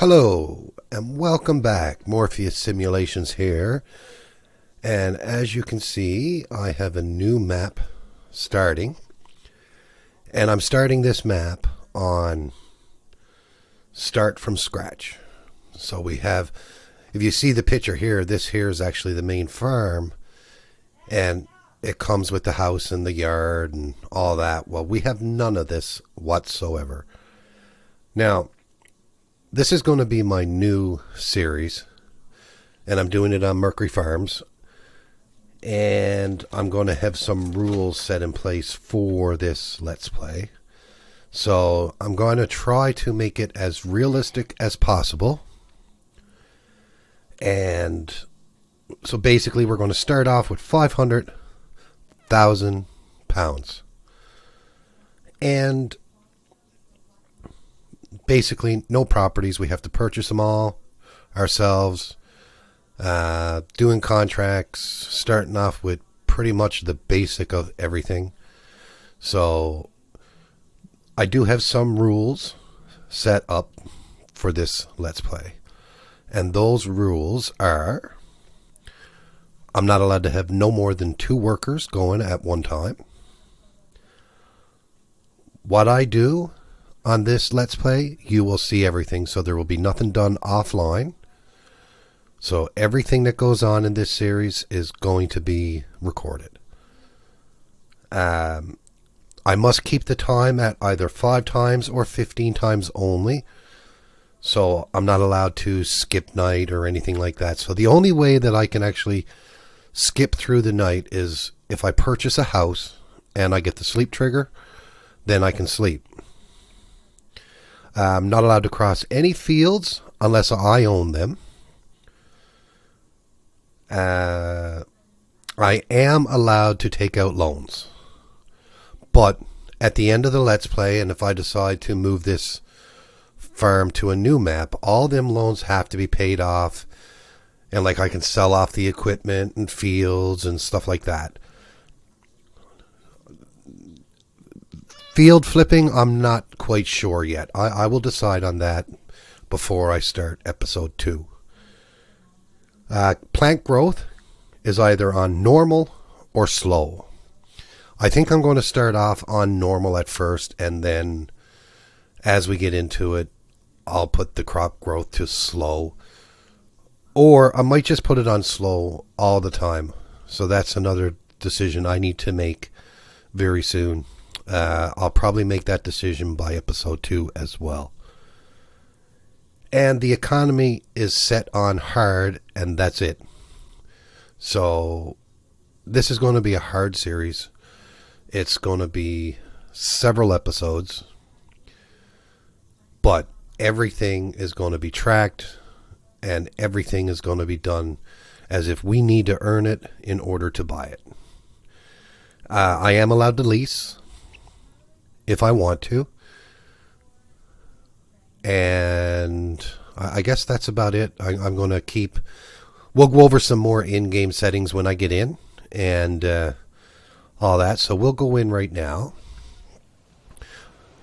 Hello and welcome back. Morpheus Simulations here. And as you can see, I have a new map starting. And I'm starting this map on start from scratch. So we have, if you see the picture here, this here is actually the main farm. And it comes with the house and the yard and all that. Well, we have none of this whatsoever. Now, this is going to be my new series, and I'm doing it on Mercury Farms, and I'm going to have some rules set in place for this Let's Play. So I'm going to try to make it as realistic as possible, and so basically we're going to start off with £500,000, and basically no properties. We have to purchase them all ourselves, doing contracts, starting off with pretty much the basic of everything. So I do have some rules set up for this Let's Play, and those rules are: I'm not allowed to have no more than 2 workers going at one time. What I do on this Let's Play, you will see everything, so there will be nothing done offline. So everything that goes on in this series is going to be recorded. I must keep the time at either 5 times or 15 times only. So I'm not allowed to skip night or anything like that. So the only way that I can actually skip through the night is if I purchase a house and I get the sleep trigger, then I can sleep. I'm not allowed to cross any fields unless I own them. I am allowed to take out loans. But at the end of the Let's Play, and if I decide to move this farm to a new map, all them loans have to be paid off. And like I can sell off the equipment and fields and stuff like that. Field flipping, I'm not quite sure yet. I will decide on that before I start episode 2. Plant growth is either on normal or slow. I think I'm going to start off on normal at first, and then as we get into it, I'll put the crop growth to slow. Or I might just put it on slow all the time. So that's another decision I need to make very soon. I'll probably make that decision by episode 2 as well. And the economy is set on hard, and that's it. So this is going to be a hard series. It's going to be several episodes, but everything is going to be tracked, and everything is going to be done as if we need to earn it in order to buy it. I am allowed to lease if I want to. And I guess that's about it. I'm going to keep... We'll go over some more in-game settings when I get in and all that. So we'll go in right now.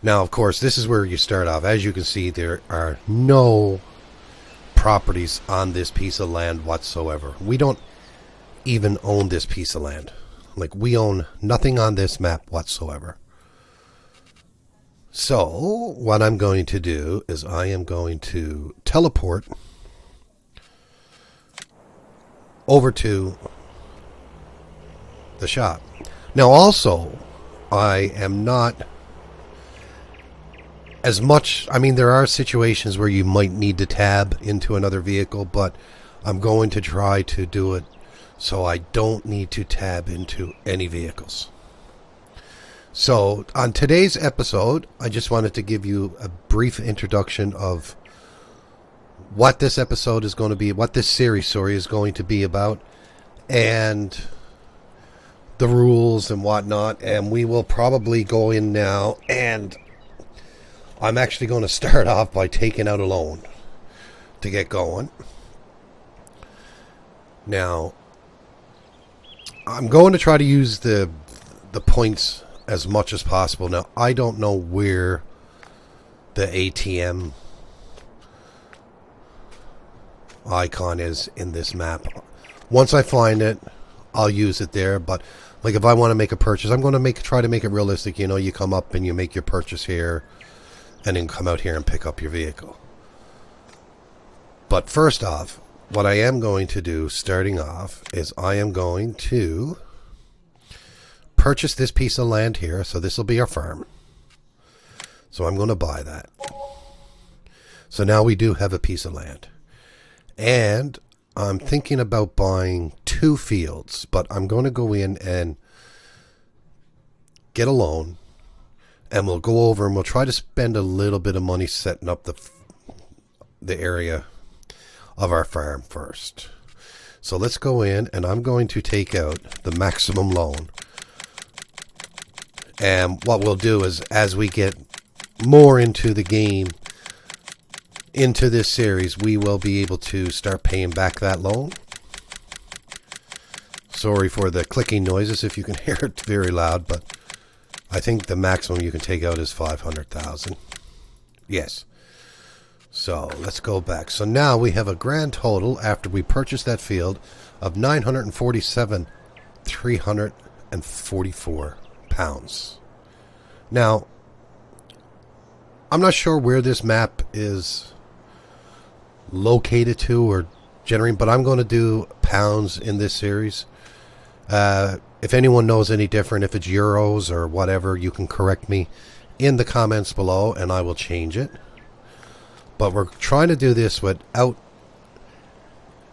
Now, of course, this is where you start off. As you can see, there are no properties on this piece of land whatsoever. We don't even own this piece of land. Like, we own nothing on this map whatsoever. So, what I'm going to do is I am going to teleport over to the shop. Now, also, I am not as much... I mean, there are situations where you might need to tab into another vehicle, but I'm going to try to do it so I don't need to tab into any vehicles. So, on today's episode, I just wanted to give you a brief introduction of what this episode is going to be, what this series, sorry, is going to be about, and the rules and whatnot. And we will probably go in now, and I'm actually going to start off by taking out a loan to get going. Now, I'm going to try to use the points as much as possible. Now, I don't know where the ATM icon is in this map. Once I find it, I'll use it there. But like if I want to make a purchase, I'm going to try to make it realistic. You know, you come up and you make your purchase here, and then come out here and pick up your vehicle. But first off, what I am going to do starting off is I am going to purchase this piece of land here. So this will be our farm. So I'm going to buy that. So now we do have a piece of land. And I'm thinking about buying 2 fields, but I'm going to go in and get a loan, and we'll go over and we'll try to spend a little bit of money setting up the area of our farm first. So let's go in, and I'm going to take out the maximum loan. And what we'll do is, as we get more into the game, into this series, we will be able to start paying back that loan. Sorry for the clicking noises if you can hear it very loud, but I think the maximum you can take out is 500,000. Yes. So let's go back. So now we have a grand total after we purchased that field of 947,344 pounds. Now, I'm not sure where this map is located to or generating, but I'm going to do pounds in this series. If anyone knows any different, if it's euros or whatever, you can correct me in the comments below and I will change it. But we're trying to do this without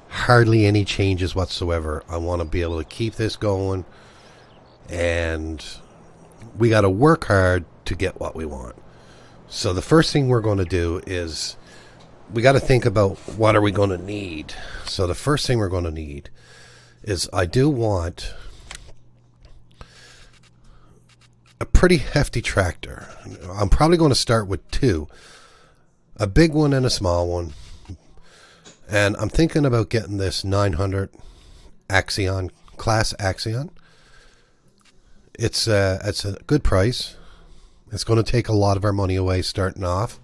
hardly any changes whatsoever. I want to be able to keep this going, and we got to work hard to get what we want. So the first thing we're going to do is we got to think about what are we going to need. So the first thing we're going to need is I do want a pretty hefty tractor. I'm probably going to start with 2. A big one and a small one. And I'm thinking about getting this 900 Axion, class Axion. It's a good price. It's going to take a lot of our money away starting off.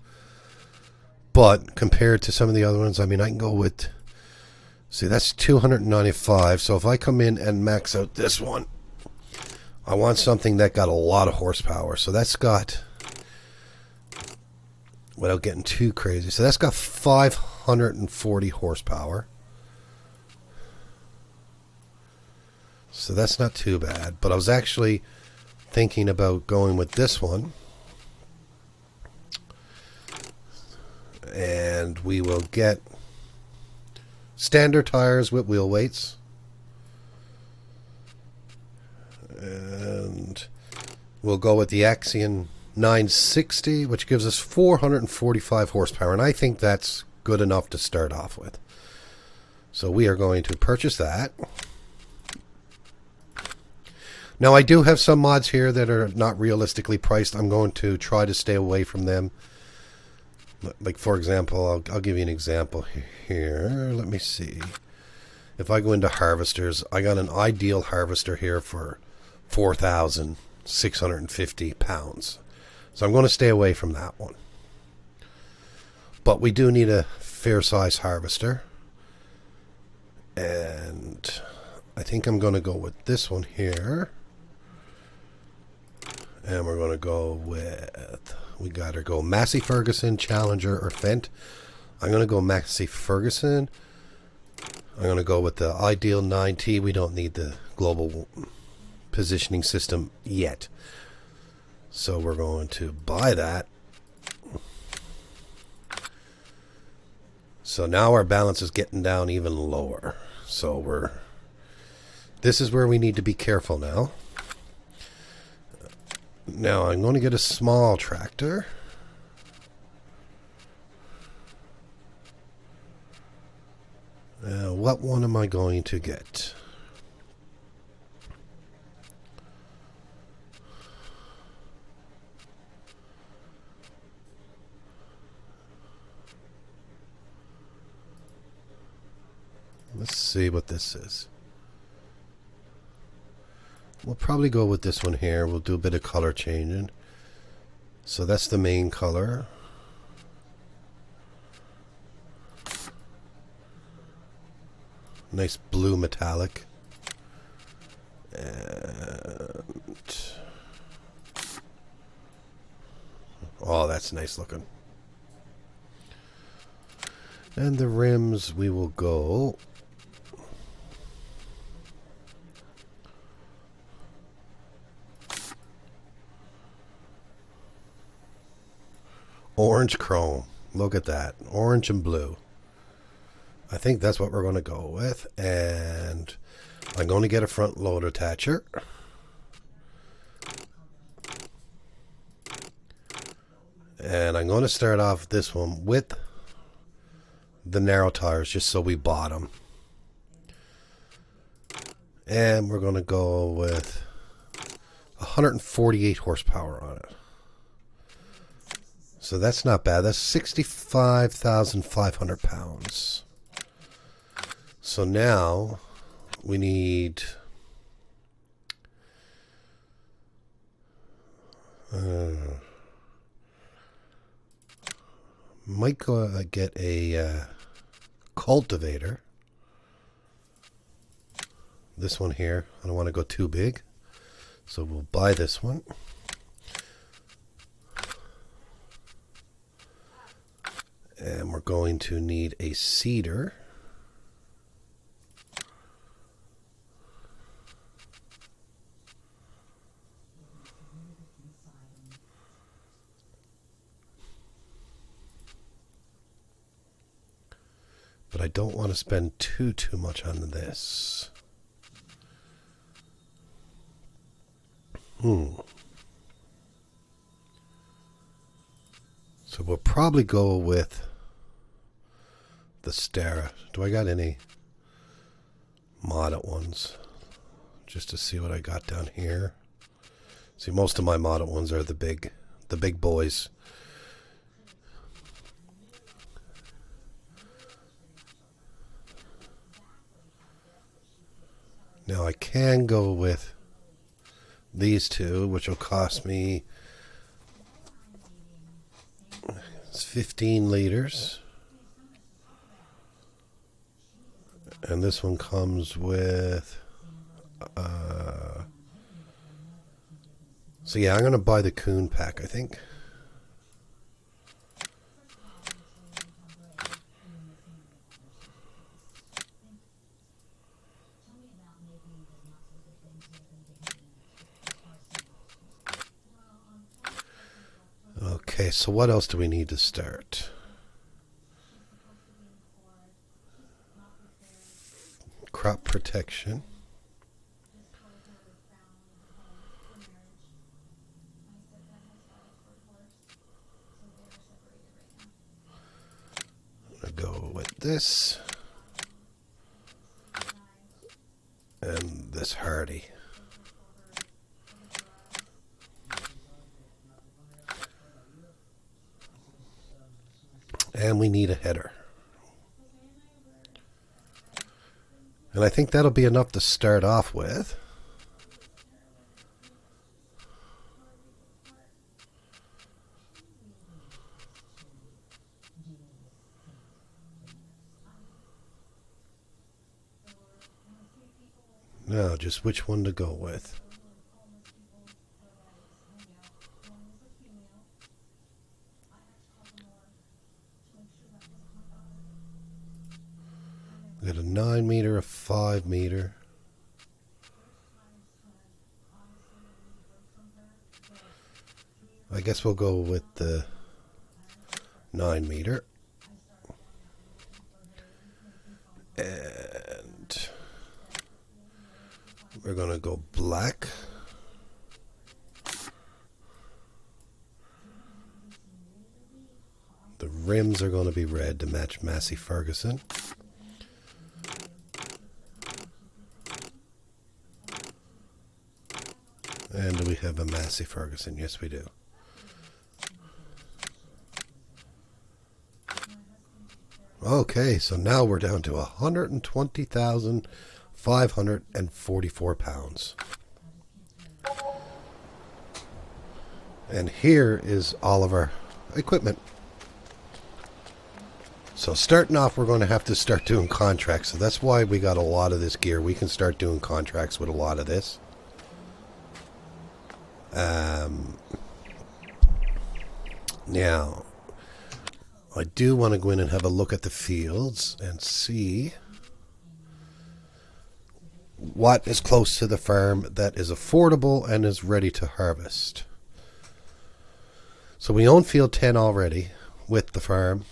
But compared to some of the other ones, I mean, I can go with, see, that's 295. So if I come in and max out this one, I want something that got a lot of horsepower. So that's got, without getting too crazy, so that's got 540 horsepower. So that's not too bad. But I was actually thinking about going with this one. And we will get standard tires with wheel weights. And we'll go with the Axion 960, which gives us 445 horsepower. And I think that's good enough to start off with. So we are going to purchase that. Now I do have some mods here that are not realistically priced. I'm going to try to stay away from them. Like, for example, I'll give you an example here. Let me see. If I go into harvesters, I got an ideal harvester here for 4,650 pounds. So I'm going to stay away from that one. But we do need a fair size harvester. And I think I'm going to go with this one here. And we're going to go with, we got to go Massey Ferguson, Challenger, or Fendt. I'm going to go Massey Ferguson. I'm going to go with the Ideal 9T. We don't need the global positioning system yet. So we're going to buy that. So now our balance is getting down even lower. So this is where we need to be careful now. Now I'm going to get a small tractor. What one am I going to get? Let's see what this is. We'll probably go with this one here. We'll do a bit of color changing. So that's the main color. Nice blue metallic. And oh, that's nice looking. And the rims, we will go orange chrome. Look at that. Orange and blue. I think that's what we're going to go with. And I'm going to get a front load attacher. And I'm going to start off this one with the narrow tires just so we bottom. And we're going to go with 148 horsepower on it. So that's not bad. That's 65,500 pounds. So now we need might go get a cultivator. This one here. I don't want to go too big. So we'll buy this one. And we're going to need a seeder. But I don't want to spend too much on this. So we'll probably go with the Stara. Do I got any modded ones? Just to see what I got down here. See, most of my modded ones are the big boys. Now I can go with these two, which will cost me 15 liters. And this one comes with so yeah, I'm going to buy the Coon pack, I think. Okay, so what else do we need to start? Crop protection. I'm going to go with this. And this Hardy. And we need a header. And I think that'll be enough to start off with. Now, just which one to go with. We got a 9 meter, a 5 meter. I guess we'll go with the 9 meter. And we're going to go black. The rims are going to be red to match Massey Ferguson. And do we have a Massey Ferguson? Yes, we do. Okay, so now we're down to 120,544 pounds. And here is all of our equipment. So starting off, we're going to have to start doing contracts. So that's why we got a lot of this gear. We can start doing contracts with a lot of this. Now, I do want to go in and have a look at the fields and see what is close to the farm that is affordable and is ready to harvest. So we own field 10 already with the farm.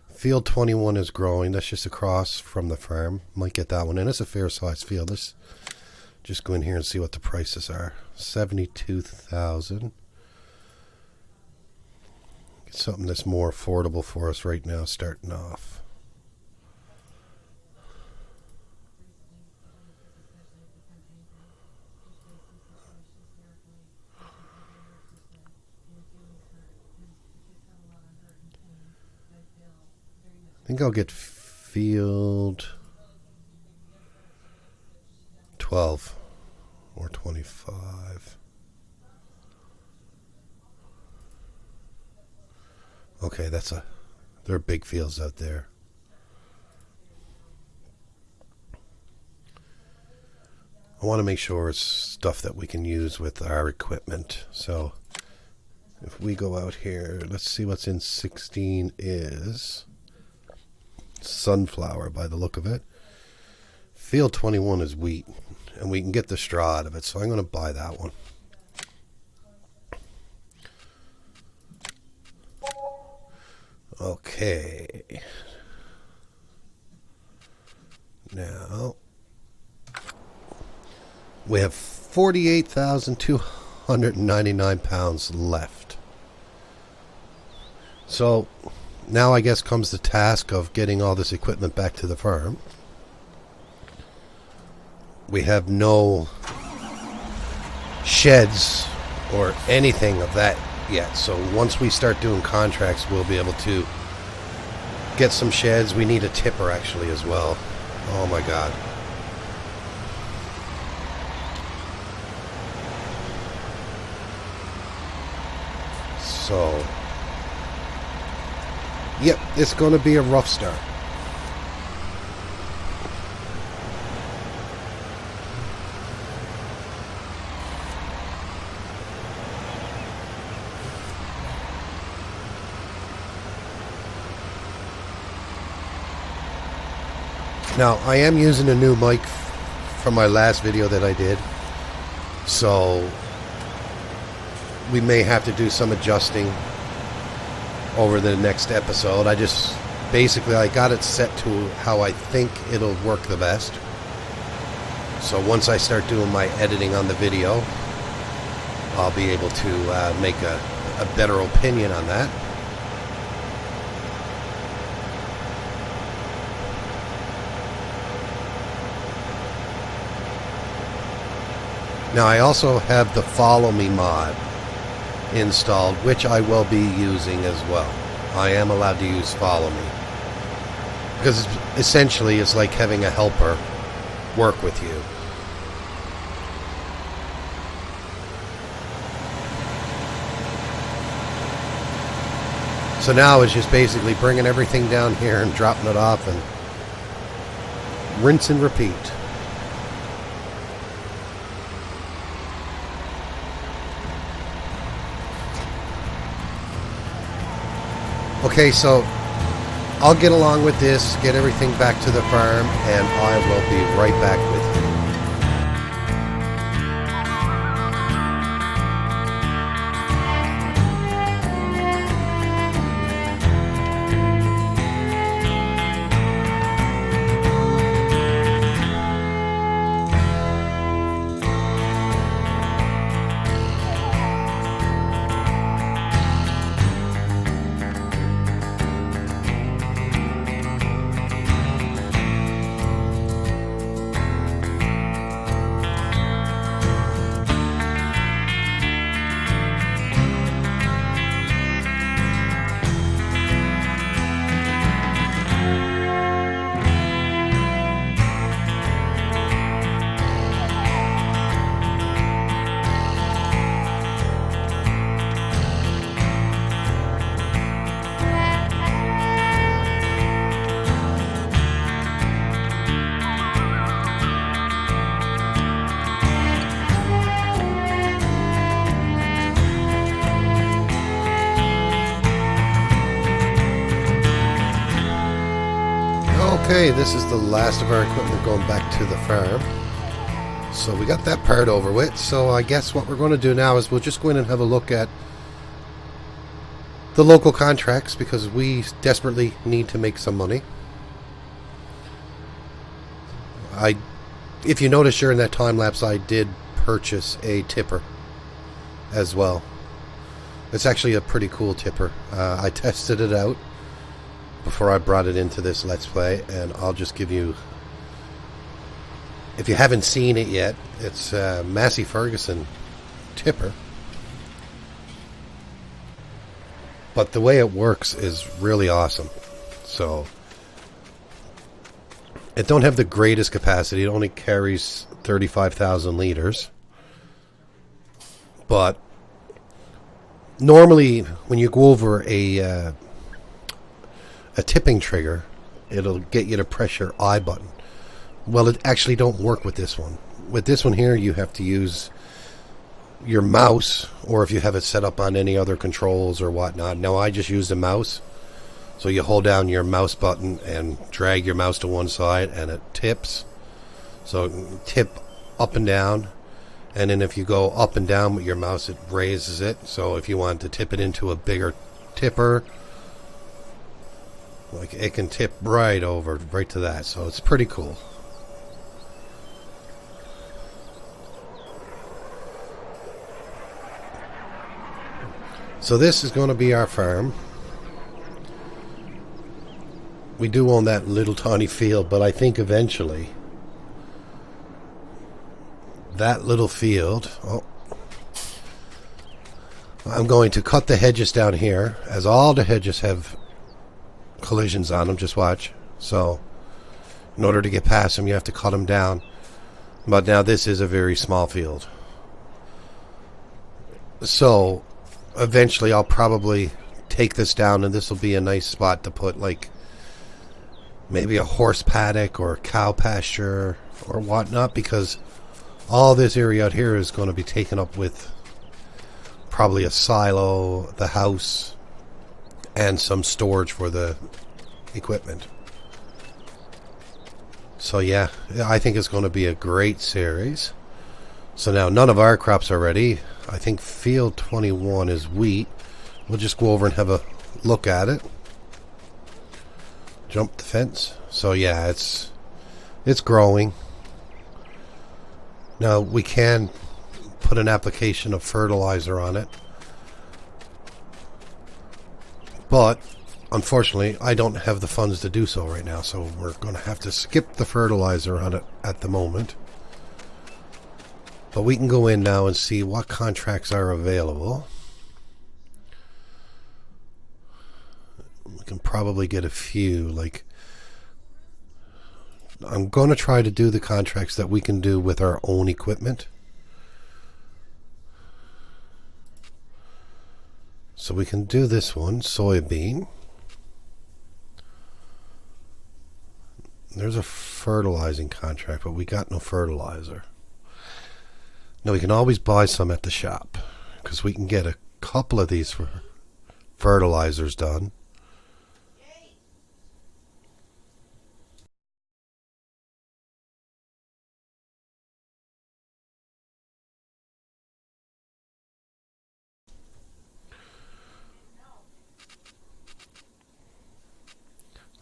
Field 21 is growing. That's just across from the farm. Might get that one in. It's a fair size field. Let's just go in here and see what the prices are. 72,000. Get something that's more affordable for us right now starting off. I think I'll get field 12 or 25. Okay, there are big fields out there. I want to make sure it's stuff that we can use with our equipment. So if we go out here, let's see what's in 16 is sunflower by the look of it. Field 21 is wheat, and we can get the straw out of it, so I'm going to buy that one. Okay. Now we have 48,299 pounds left. So now I guess comes the task of getting all this equipment back to the farm. We have no sheds or anything of that yet. So once we start doing contracts, we'll be able to get some sheds. We need a tipper actually as well. Oh my God. So yep, it's going to be a rough start. Now, I am using a new mic from my last video that I did, so we may have to do some adjusting over the next episode. I got it set to how I think it'll work the best. So once I start doing my editing on the video, I'll be able to make a better opinion on that. Now I also have the Follow Me mod installed, which I will be using as well. I am allowed to use Follow Me, because essentially it's like having a helper work with you. So now it's just basically bringing everything down here and dropping it off and rinse and repeat. Okay, so I'll get along with this, get everything back to the farm, and I will be right back with you. Okay, this is the last of our equipment going back to the farm. So we got that part over with. So I guess what we're going to do now is we'll just go in and have a look at the local contracts, because we desperately need to make some money. If you notice during that time lapse, I did purchase a tipper as well. It's actually a pretty cool tipper. I tested it out before I brought it into this Let's Play, and I'll just give you, if you haven't seen it yet, it's a Massey Ferguson tipper. But the way it works is really awesome. So it don't have the greatest capacity. It only carries 35,000 liters. But normally when you go over a tipping trigger, it'll get you to press your I button. Well, it actually don't work with this one. With this one here, you have to use your mouse, or if you have it set up on any other controls or whatnot. Now I just use the mouse, so you hold down your mouse button and drag your mouse to one side and it tips. So tip up and down, and then if you go up and down with your mouse, it raises it. So if you want to tip it into a bigger tipper, like, it can tip right over right to that. So it's pretty cool. So this is going to be our farm. We do own that little tiny field, but I think eventually that little field, I'm going to cut the hedges down here, as all the hedges have collisions on them. Just watch. So in order to get past them, you have to cut them down. But now this is a very small field. So eventually I'll probably take this down, and this will be a nice spot to put, like, maybe a horse paddock or cow pasture or whatnot, because all this area out here is going to be taken up with probably a silo, the house, and some storage for the equipment. So yeah, I think it's going to be a great series. So now none of our crops are ready. I think field 21 is wheat. We'll just go over and have a look at it. Jump the fence. So yeah, it's growing. Now we can put an application of fertilizer on it, but unfortunately I don't have the funds to do so right now, so we're going to have to skip the fertilizer on it at the moment. But we can go in now and see what contracts are available. We can probably get a few. Like, I'm going to try to do the contracts that we can do with our own equipment. So we can do this one, soybean. There's a fertilizing contract, but we got no fertilizer. Now we can always buy some at the shop, because we can get a couple of these for fertilizers done.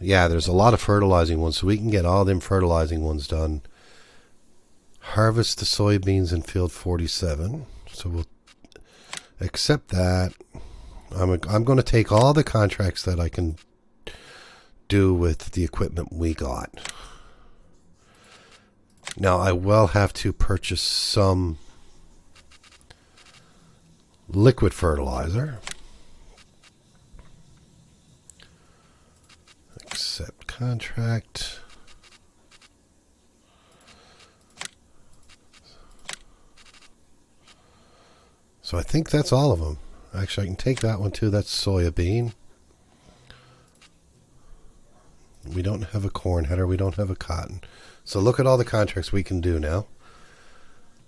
Yeah, there's a lot of fertilizing ones, so we can get all them fertilizing ones done. Harvest the soybeans in field 47. So we'll accept that. I'm going to take all the contracts that I can do with the equipment we got. Now I will have to purchase some liquid fertilizer. Accept contract. So I think that's all of them. Actually, I can take that one too. That's soybean. We don't have a corn header. We don't have a cotton. So look at all the contracts we can do now.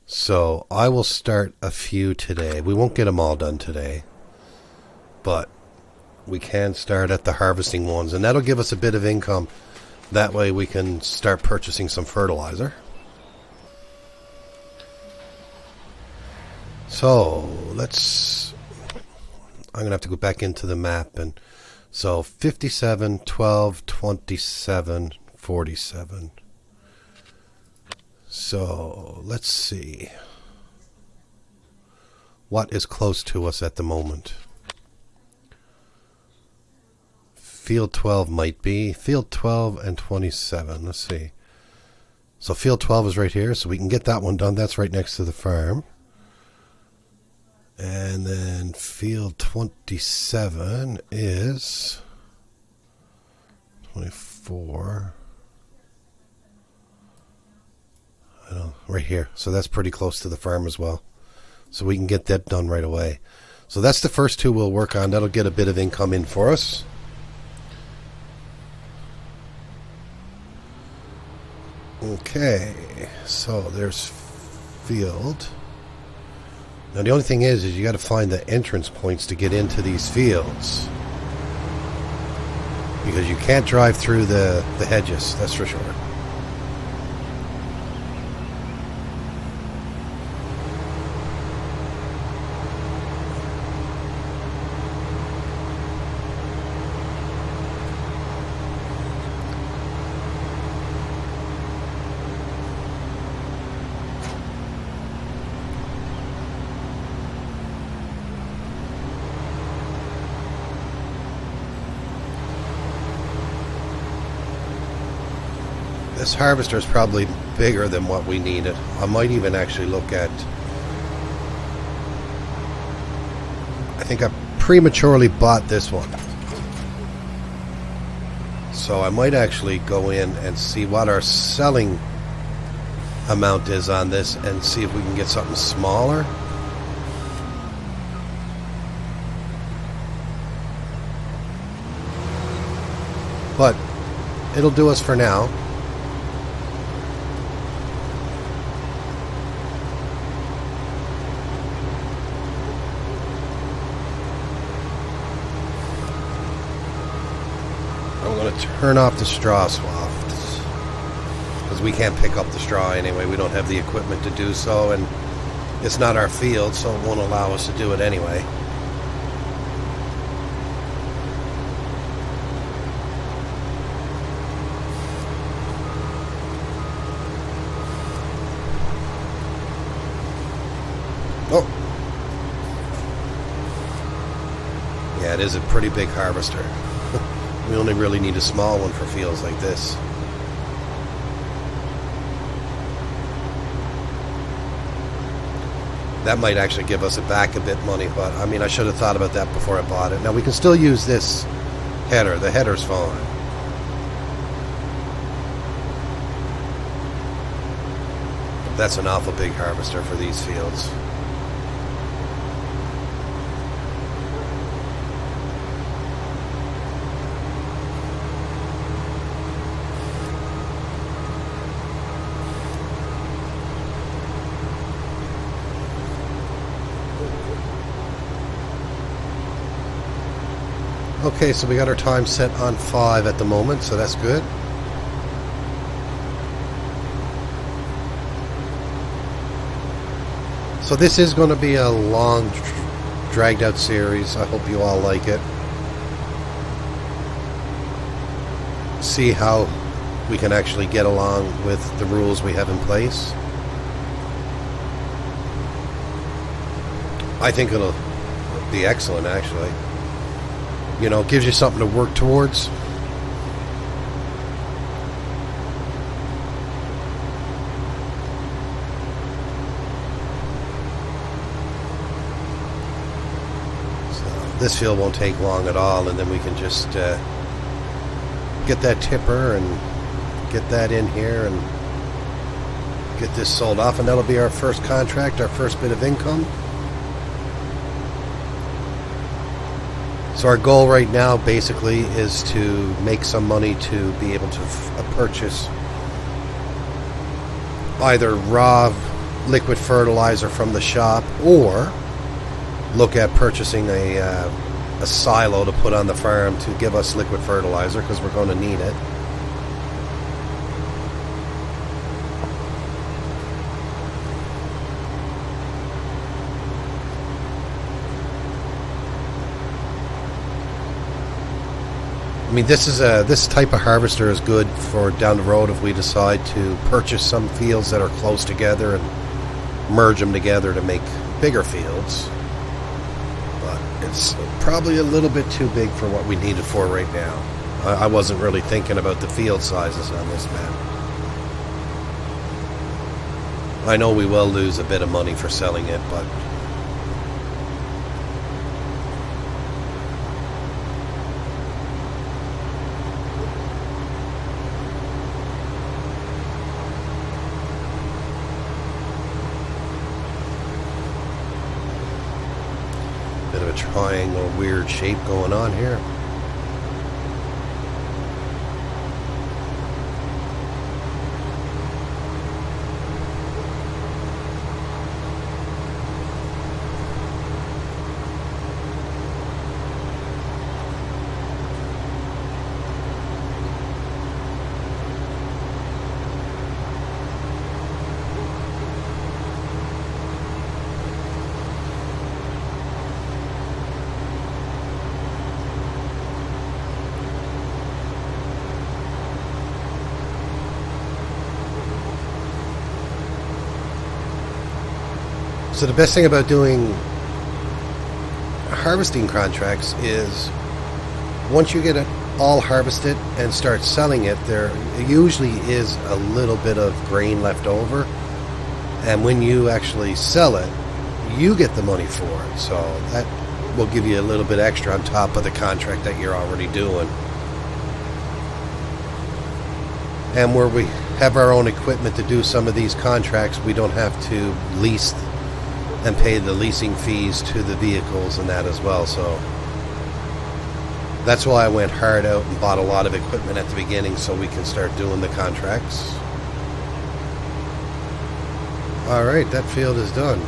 So I will start a few today. We won't get them all done today, but we can start at the harvesting ones, and that'll give us a bit of income That way we can start purchasing some fertilizer. So I'm going to have to go back into the map. And so 57, 12, 27, 47. So let's see. What is close to us at the moment? Field 12 might be. Field 12 and 27. Let's see. So field 12 is right here, so we can get that one done. That's right next to the farm. And then field 27 is 24. I know, right here. So that's pretty close to the farm as well. So we can get that done right away. So that's the first two we'll work on. That'll get a bit of income in for us. Okay, so there's field. Now the only thing is you got to find the entrance points to get into these fields, because you can't drive through the hedges, that's for sure. This harvester is probably bigger than what we needed. I might even actually look at... I think I prematurely bought this one. So I might actually go in and see what our selling amount is on this and see if we can get something smaller. But it'll do us for now. I'm going to turn off the straw swath because we can't pick up the straw anyway. We don't have the equipment to do so, and it's not our field, so it won't allow us to do it anyway. Oh, yeah, it is a pretty big harvester. We only really need a small one for fields like this. That might actually give us back a bit money, but I mean, I should have thought about that before I bought it. Now we can still use this header. The header's fine. That's an awful big harvester for these fields. Okay, so we got our time set on 5 at the moment, so that's good. So this is going to be a long, dragged out series. I hope you all like it. See how we can actually get along with the rules we have in place. I think it'll be excellent, actually. You know, it gives you something to work towards. So this field won't take long at all, and then we can just get that tipper and get that in here and get this sold off, and that'll be our first contract, our first bit of income. So our goal right now basically is to make some money to be able to purchase either raw liquid fertilizer from the shop, or look at purchasing a silo to put on the farm to give us liquid fertilizer, because we're going to need it. I mean, this type of harvester is good for down the road if we decide to purchase some fields that are close together and merge them together to make bigger fields. But it's probably a little bit too big for what we need it for right now. I wasn't really thinking about the field sizes on this map. I know we will lose a bit of money for selling it, but bit of a triangle weird shape going on here. So the best thing about doing harvesting contracts is once you get it all harvested and start selling it, there usually is a little bit of grain left over, and when you actually sell it, you get the money for it. So that will give you a little bit extra on top of the contract that you're already doing. And where we have our own equipment to do some of these contracts, we don't have to lease and pay the leasing fees to the vehicles and that as well. So that's why I went hard out and bought a lot of equipment at the beginning so we can start doing the contracts. Alright, that field is done.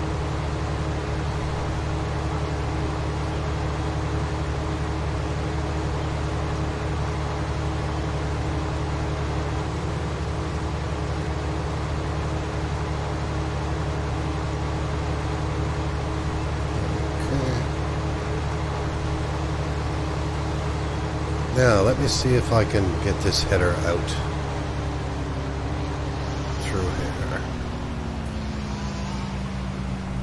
Now, let me see if I can get this header out through here.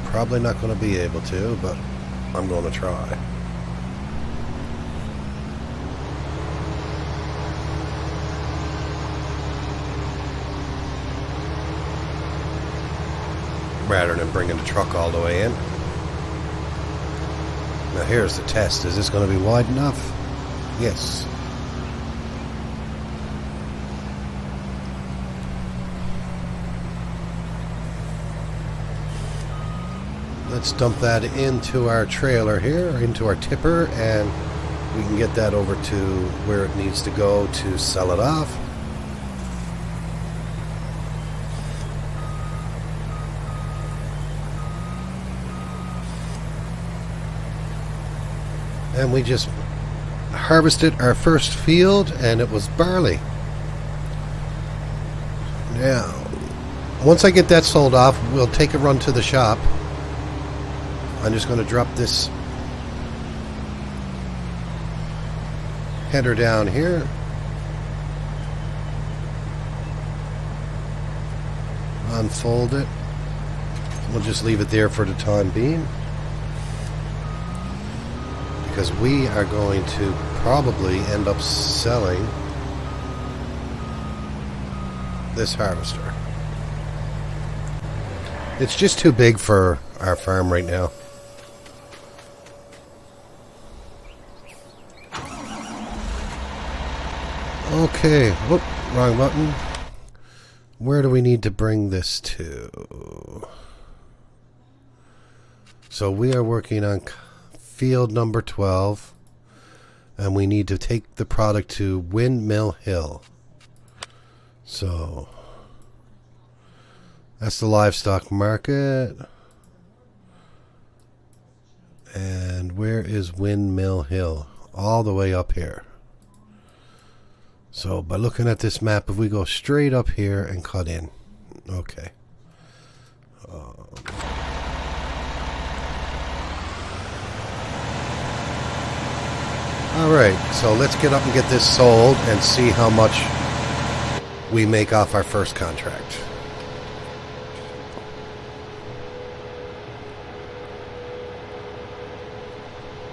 Probably not going to be able to, but I'm going to try. Rather than bringing the truck all the way in. Now here's the test. Is this going to be wide enough? Yes. Let's dump that into our trailer here, into our tipper, and we can get that over to where it needs to go to sell it off. And we just harvested our first field, and it was barley. Now, once I get that sold off, we'll take a run to the shop. I'm just going to drop this header down here. Unfold it. We'll just leave it there for the time being, because we are going to probably end up selling this harvester. It's just too big for our farm right now. Okay, whoop, wrong button. Where do we need to bring this to? So we are working on field number 12, and we need to take the product to Windmill Hill. So that's the livestock market. And where is Windmill Hill? All the way up here. So by looking at this map, if we go straight up here and cut in. Okay. Alright, so let's get up and get this sold and see how much we make off our first contract.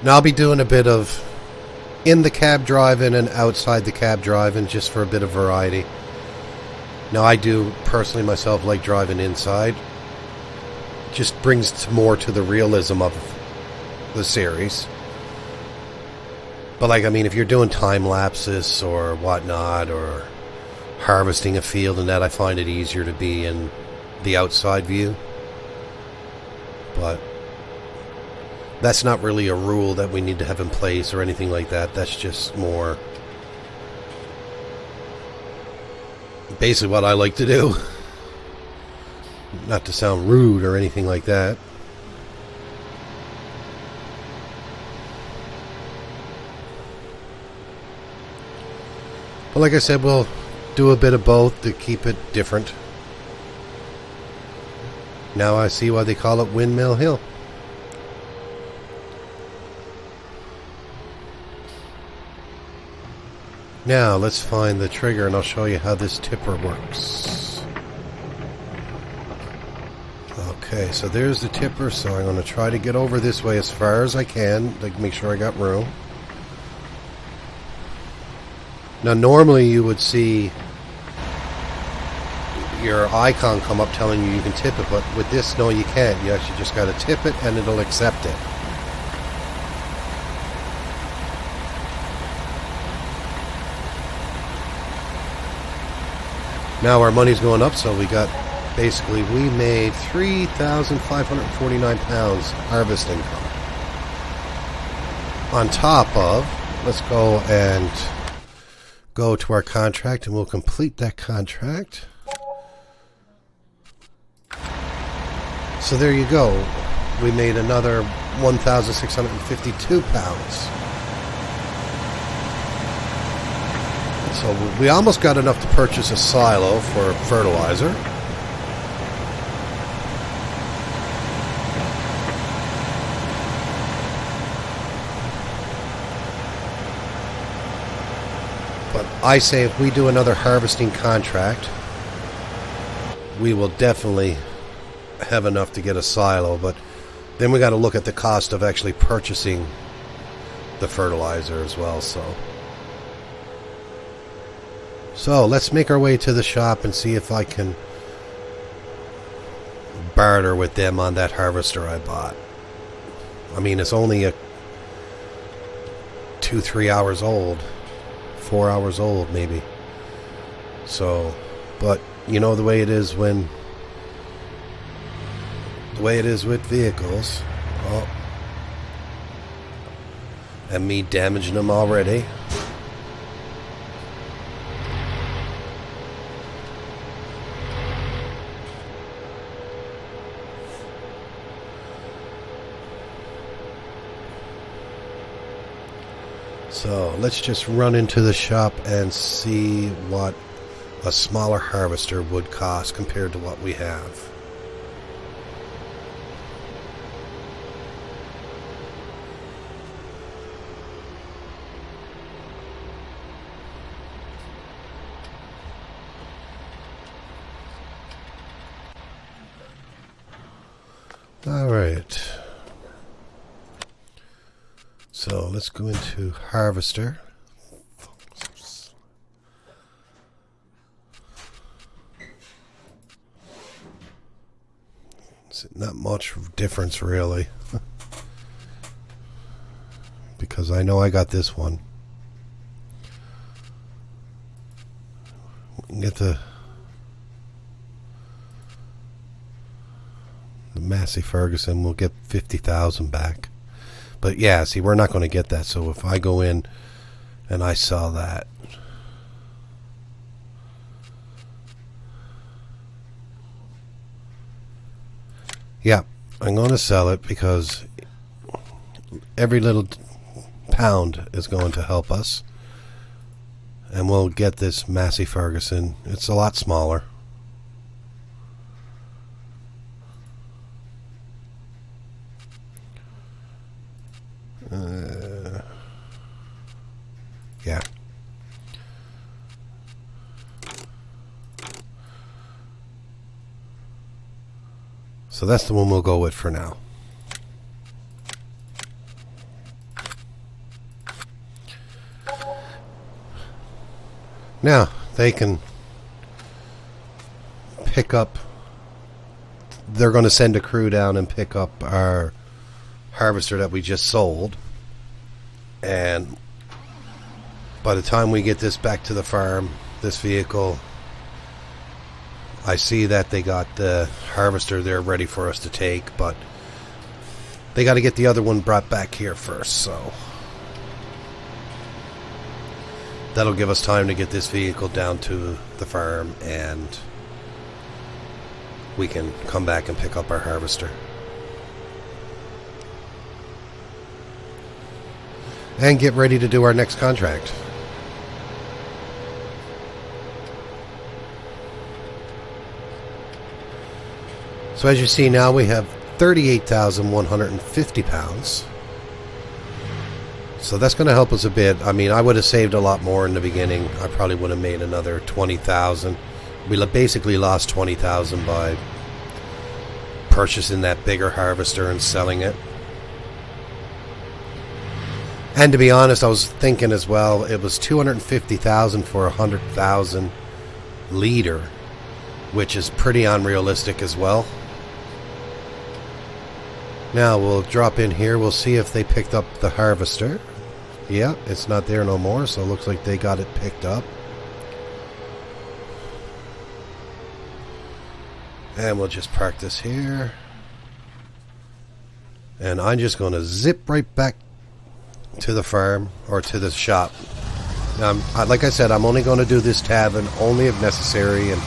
Now I'll be doing a bit of in the cab driving and outside the cab driving just for a bit of variety. Now I do personally myself like driving inside. Just brings more to the realism of the series. But like, I mean, if you're doing time lapses or whatnot, or harvesting a field and that, I find it easier to be in the outside view. But that's not really a rule that we need to have in place or anything like that. That's just more basically what I like to do. Not to sound rude or anything like that. But like I said, we'll do a bit of both to keep it different. Now I see why they call it Windmill Hill. Now let's find the trigger and I'll show you how this tipper works. Okay, so there's the tipper, so I'm going to try to get over this way as far as I can, like make sure I got room. Now normally you would see your icon come up telling you can tip it, but with this, no, you can't. You actually just got to tip it and it'll accept it. Now our money's going up, so we made 3,549 pounds harvest income. On top of, let's go to our contract and we'll complete that contract. So there you go. We made another 1,652 pounds. So we almost got enough to purchase a silo for fertilizer. But I say if we do another harvesting contract, we will definitely have enough to get a silo, but then we got to look at the cost of actually purchasing the fertilizer as well. So let's make our way to the shop and see if I can barter with them on that harvester I bought. I mean, it's only 2-3 hours old, 4 hours old maybe. So, but you know the way it is with vehicles. Oh, and me damaging them already. So let's just run into the shop and see what a smaller harvester would cost compared to what we have. All right. So let's go into harvester. It's not much difference really, because I know I got this one. We can get the Massey Ferguson. We'll get 50,000 back. But yeah, see, we're not going to get that. So if I go in and I sell that, yeah, I'm going to sell it because every little pound is going to help us. And we'll get this Massey Ferguson. It's a lot smaller. So that's the one we'll go with for now. Now, they can pick up, they're going to send a crew down and pick up our harvester that we just sold. And by the time we get this back to the farm, this vehicle, I see that they got the harvester there ready for us to take, but they got to get the other one brought back here first, so that'll give us time to get this vehicle down to the farm, and we can come back and pick up our harvester. And get ready to do our next contract. So as you see now, we have 38,150 pounds. So that's going to help us a bit. I mean, I would have saved a lot more in the beginning. I probably would have made another 20,000. We basically lost 20,000 by purchasing that bigger harvester and selling it. And to be honest, I was thinking as well, it was 250,000 for 100,000 liter, which is pretty unrealistic as well. Now we'll drop in here. We'll see if they picked up the harvester. Yeah, it's not there no more, so it looks like they got it picked up. And we'll just park this here. And I'm just going to zip right back to the farm, or to the shop. Like I said, I'm only going to do this tavern only if necessary, and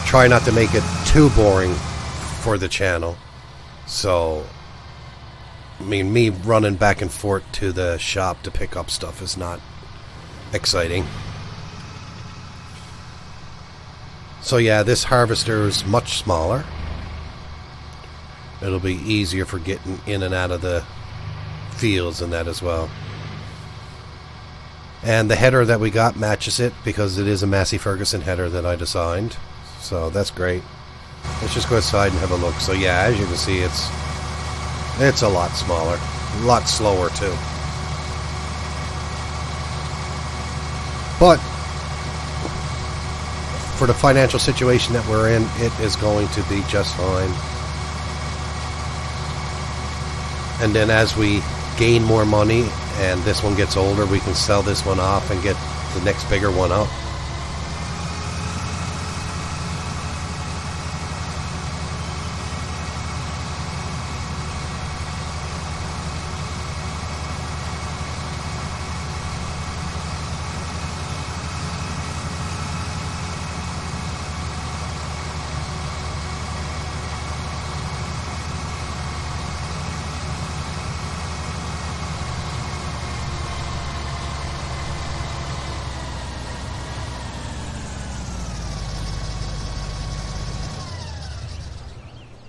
try not to make it too boring for the channel. So, I mean, me running back and forth to the shop to pick up stuff is not exciting. So yeah, this harvester is much smaller. It'll be easier for getting in and out of the fields and that as well. And the header that we got matches it, because it is a Massey Ferguson header that I designed. So that's great. Let's just go outside and have a look. So yeah, as you can see, it's a lot smaller, a lot slower too. But for the financial situation that we're in, it is going to be just fine. And then as we gain more money and this one gets older, we can sell this one off and get the next bigger one up.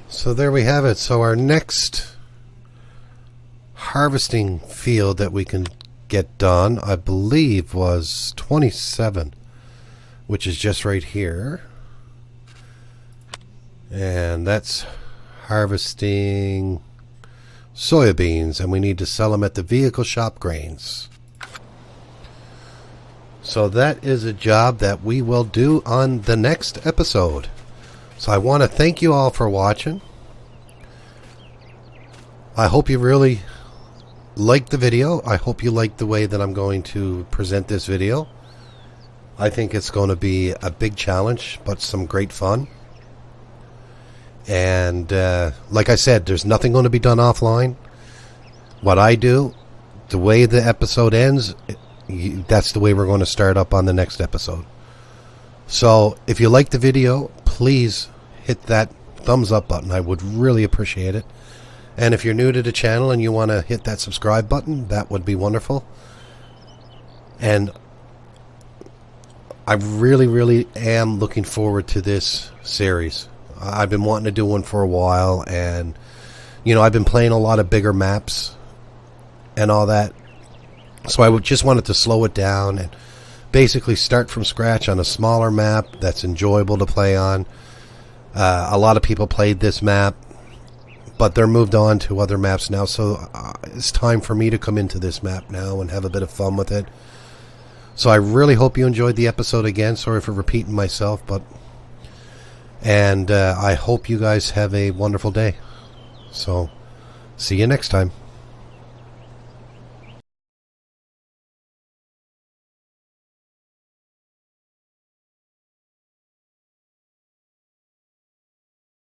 So there we have it. So our next harvesting field that we can get done, I believe, was 27, which is just right here. And that's harvesting soybeans, and we need to sell them at the vehicle shop grains. So that is a job that we will do on the next episode. So I want to thank you all for watching. I hope you really liked the video. I hope you liked the way that I'm going to present this video. I think it's going to be a big challenge, but some great fun. And like I said, there's nothing going to be done offline. What I do, the way the episode ends, that's the way we're going to start up on the next episode. So if you like the video, please hit that thumbs up button. I would really appreciate it. And if you're new to the channel and you want to hit that subscribe button, that would be wonderful. And I really am looking forward to this series. I've been wanting to do one for a while, and you know, I've been playing a lot of bigger maps and all that. So I just wanted to slow it down and basically start from scratch on a smaller map that's enjoyable to play on. A lot of people played this map, but they're moved on to other maps now, so it's time for me to come into this map now and have a bit of fun with it. So I really hope you enjoyed the episode again. Sorry for repeating myself, and I hope you guys have a wonderful day. So, see you next time.